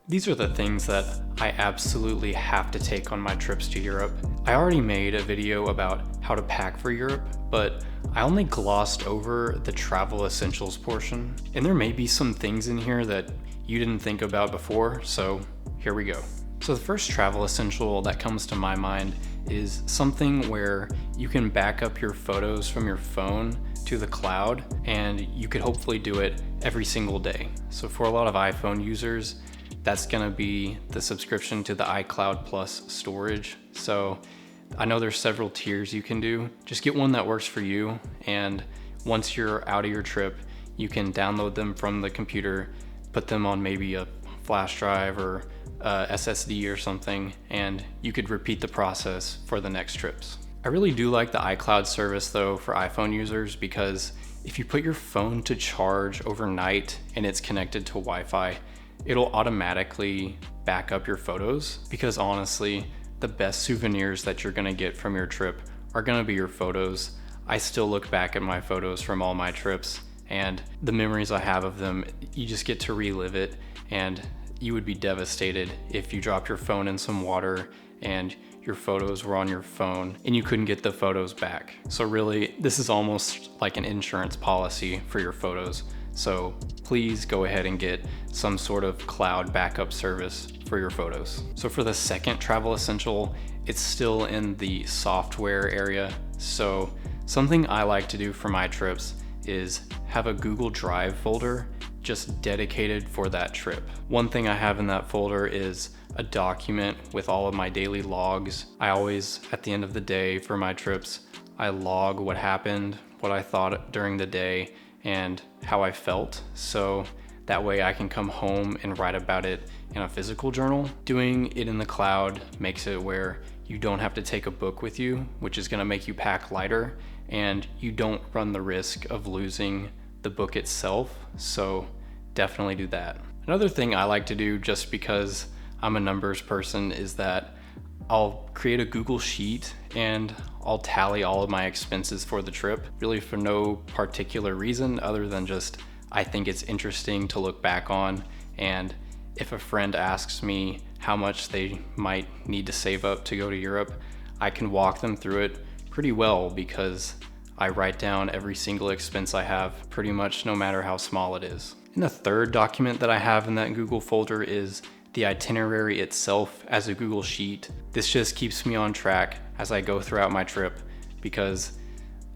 These are the things that I absolutely have to take on my trips to Europe. I already made a video about how to pack for Europe, but I only glossed over the travel essentials portion. And there may be some things in here that you didn't think about before, so here we go. So the first travel essential that comes to my mind is something where you can back up your photos from your phone to the cloud, and you could hopefully do it every single day. So for a lot of iPhone users, that's gonna be the subscription to the iCloud Plus storage. So I know there's several tiers you can do. Just get one that works for you, and once you're out of your trip, you can download them from the computer, put them on maybe a flash drive or SSD or something, and you could repeat the process for the next trips. I really do like the iCloud service though for iPhone users, because if you put your phone to charge overnight and it's connected to Wi-Fi, it'll automatically back up your photos, because honestly, the best souvenirs that you're gonna get from your trip are gonna be your photos. I still look back at my photos from all my trips, and the memories I have of them, you just get to relive it, and you would be devastated if you dropped your phone in some water and your photos were on your phone and you couldn't get the photos back. So really, this is almost like an insurance policy for your photos. So please go ahead and get some sort of cloud backup service for your photos. So for the second travel essential, it's still in the software area. So something I like to do for my trips is have a Google Drive folder just dedicated for that trip. One thing I have in that folder is a document with all of my daily logs. I always, at the end of the day for my trips, I log what happened, what I thought during the day, and how I felt. So that way I can come home and write about it in a physical journal. Doing it in the cloud makes it where you don't have to take a book with you, which is gonna make you pack lighter, and you don't run the risk of losing the book itself. So definitely do that. Another thing I like to do, just because I'm a numbers person, is that I'll create a Google Sheet and I'll tally all of my expenses for the trip, really for no particular reason other than just I think it's interesting to look back on. And if a friend asks me how much they might need to save up to go to Europe, I can walk them through it pretty well, because I write down every single expense I have, pretty much no matter how small it is. And the third document that I have in that Google folder is the itinerary itself as a Google Sheet. This just keeps me on track as I go throughout my trip, because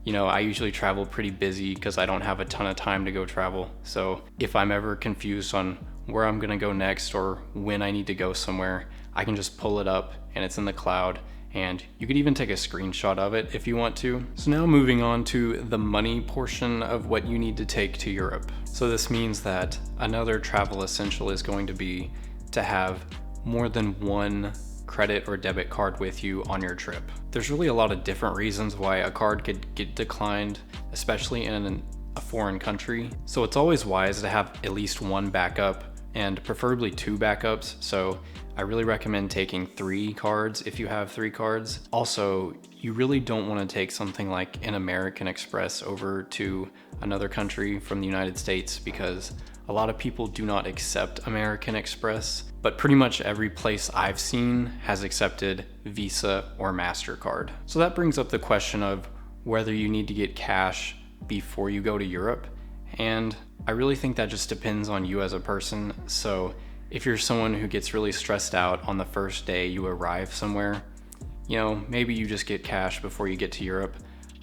I usually travel pretty busy because I don't have a ton of time to go travel. So if I'm ever confused on where I'm gonna go next or when I need to go somewhere, I can just pull it up and it's in the cloud, and you could even take a screenshot of it if you want to. So now moving on to the money portion of what you need to take to Europe. So this means that another travel essential is going to be to have more than one credit or debit card with you on your trip. There's really a lot of different reasons why a card could get declined, especially in a foreign country. So it's always wise to have at least one backup, and preferably two backups. So I really recommend taking 3 cards if you have 3 cards. Also, you really don't want to take something like an American Express over to another country from the United States, because a lot of people do not accept American Express, but pretty much every place I've seen has accepted Visa or MasterCard. So that brings up the question of whether you need to get cash before you go to Europe. And I really think that just depends on you as a person. So if you're someone who gets really stressed out on the first day you arrive somewhere, maybe you just get cash before you get to Europe.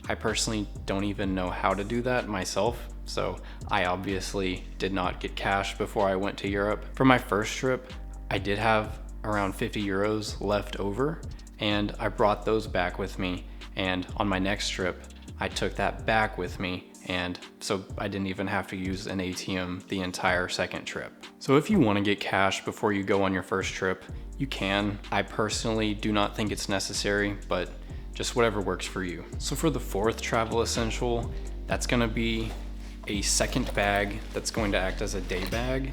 I personally don't even know how to do that myself, so I obviously did not get cash before I went to Europe. For my first trip, I did have around 50 euros left over, and I brought those back with me, and on my next trip, I took that back with me, and so I didn't even have to use an ATM the entire second trip. So if you want to get cash before you go on your first trip, you can. I personally do not think it's necessary, but just whatever works for you. So for the fourth travel essential, that's gonna be a second bag that's going to act as a day bag,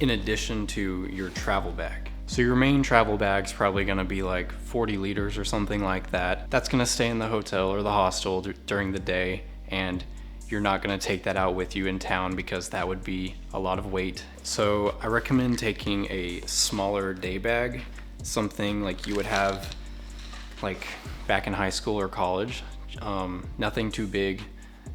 in addition to your travel bag. So your main travel bag's probably gonna be like 40 liters or something like that. That's gonna stay in the hotel or the hostel during the day, and you're not gonna take that out with you in town because that would be a lot of weight. So I recommend taking a smaller day bag, something like you would have like back in high school or college. Nothing too big,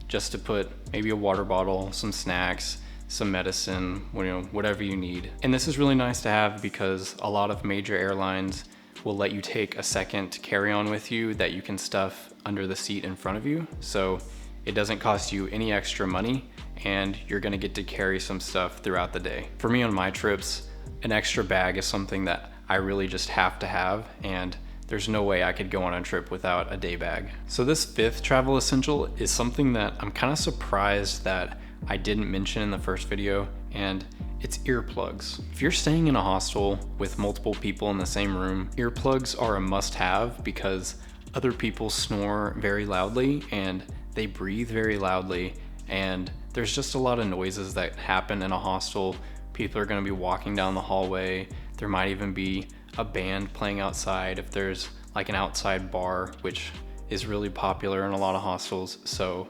just to put maybe a water bottle, some snacks, some medicine, whatever you need. And this is really nice to have because a lot of major airlines will let you take a second carry-on with you that you can stuff under the seat in front of you. So it doesn't cost you any extra money and you're gonna get to carry some stuff throughout the day. For me on my trips, an extra bag is something that I really just have to have, and there's no way I could go on a trip without a day bag. So this fifth travel essential is something that I'm kind of surprised that I didn't mention in the first video, and it's earplugs. If you're staying in a hostel with multiple people in the same room, earplugs are a must-have because other people snore very loudly and they breathe very loudly, and there's just a lot of noises that happen in a hostel. People are going to be walking down the hallway. There might even be a band playing outside if there's like an outside bar, which is really popular in a lot of hostels. So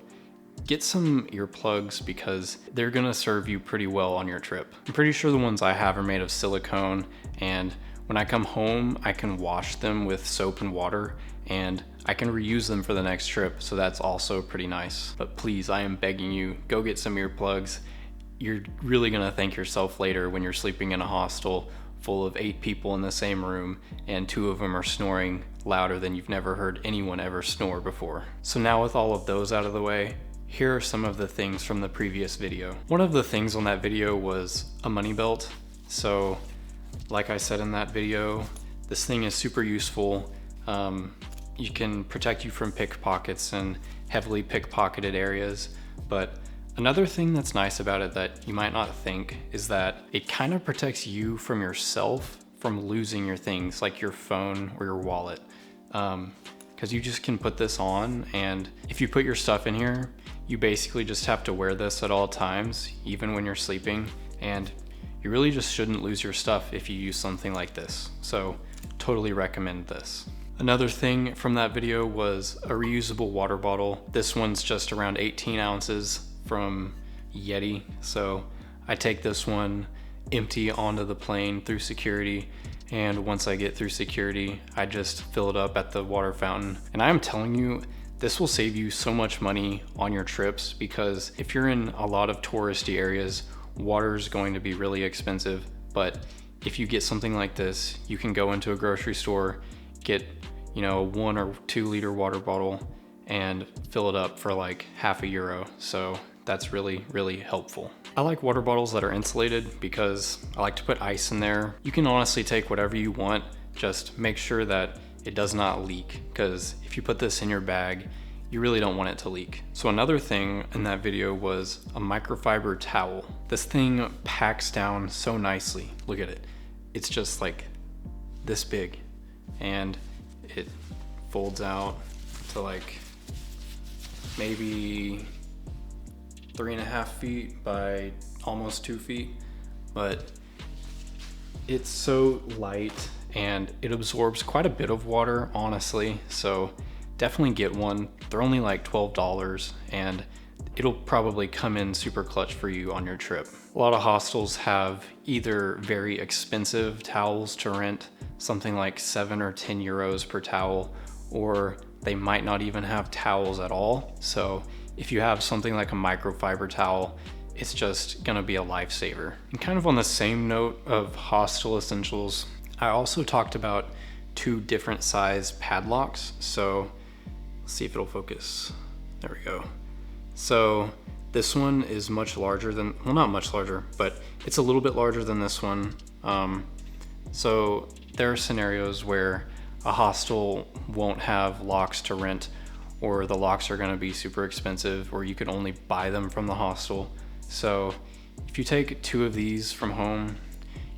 get some earplugs because they're gonna serve you pretty well on your trip. I'm pretty sure the ones I have are made of silicone, and when I come home, I can wash them with soap and water and I can reuse them for the next trip. So that's also pretty nice. But please, I am begging you, go get some earplugs. You're really gonna thank yourself later when you're sleeping in a hostel full of 8 people in the same room and 2 of them are snoring louder than you've never heard anyone ever snore before. So now with all of those out of the way, here are some of the things from the previous video. One of the things on that video was a money belt. So like I said in that video, this thing is super useful. You can protect you from pickpockets and heavily pickpocketed areas, but another thing that's nice about it that you might not think is that it kind of protects you from yourself from losing your things like your phone or your wallet. Because you just can put this on, and if you put your stuff in here, you basically just have to wear this at all times, even when you're sleeping, and you really just shouldn't lose your stuff if you use something like this. So totally recommend this. Another thing from that video was a reusable water bottle. This one's just around 18 ounces from Yeti. So I take this one empty onto the plane through security, and once I get through security, I just fill it up at the water fountain. And I'm telling you, this will save you so much money on your trips, because if you're in a lot of touristy areas, water is going to be really expensive. But if you get something like this, you can go into a grocery store, get a 1 or 2 liter water bottle and fill it up for like €0.50. So that's really, really helpful. I like water bottles that are insulated because I like to put ice in there. You can honestly take whatever you want, just make sure that it does not leak, because if you put this in your bag, you really don't want it to leak. So another thing in that video was a microfiber towel. This thing packs down so nicely. Look at it. It's just like this big, and it folds out to like maybe 3.5 feet by almost 2 feet, but it's so light and it absorbs quite a bit of water, honestly. So definitely get one. They're only like $12 and it'll probably come in super clutch for you on your trip. A lot of hostels have either very expensive towels to rent, something like 7 or 10 euros per towel, or they might not even have towels at all. So if you have something like a microfiber towel, it's just gonna be a lifesaver. And kind of on the same note of hostel essentials, I also talked about 2 different size padlocks. So let's see if it'll focus. There we go. So this one is much larger than, well, not much larger, but it's a little bit larger than this one. So there are scenarios where a hostel won't have locks to rent, or the locks are gonna be super expensive, or you can only buy them from the hostel. So if you take 2 of these from home,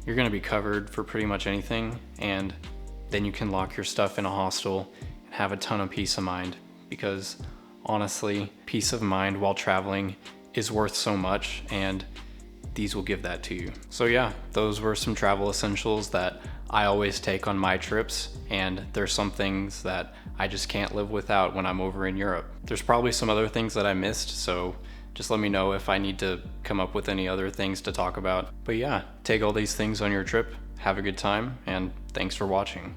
you're gonna be covered for pretty much anything, and then you can lock your stuff in a hostel and have a ton of peace of mind, because honestly, peace of mind while traveling is worth so much, and these will give that to you. So yeah, those were some travel essentials that I always take on my trips, and there's some things that I just can't live without when I'm over in Europe. There's probably some other things that I missed, so Just let me know if I need to come up with any other things to talk about. But yeah, take all these things on your trip, have a good time, and thanks for watching.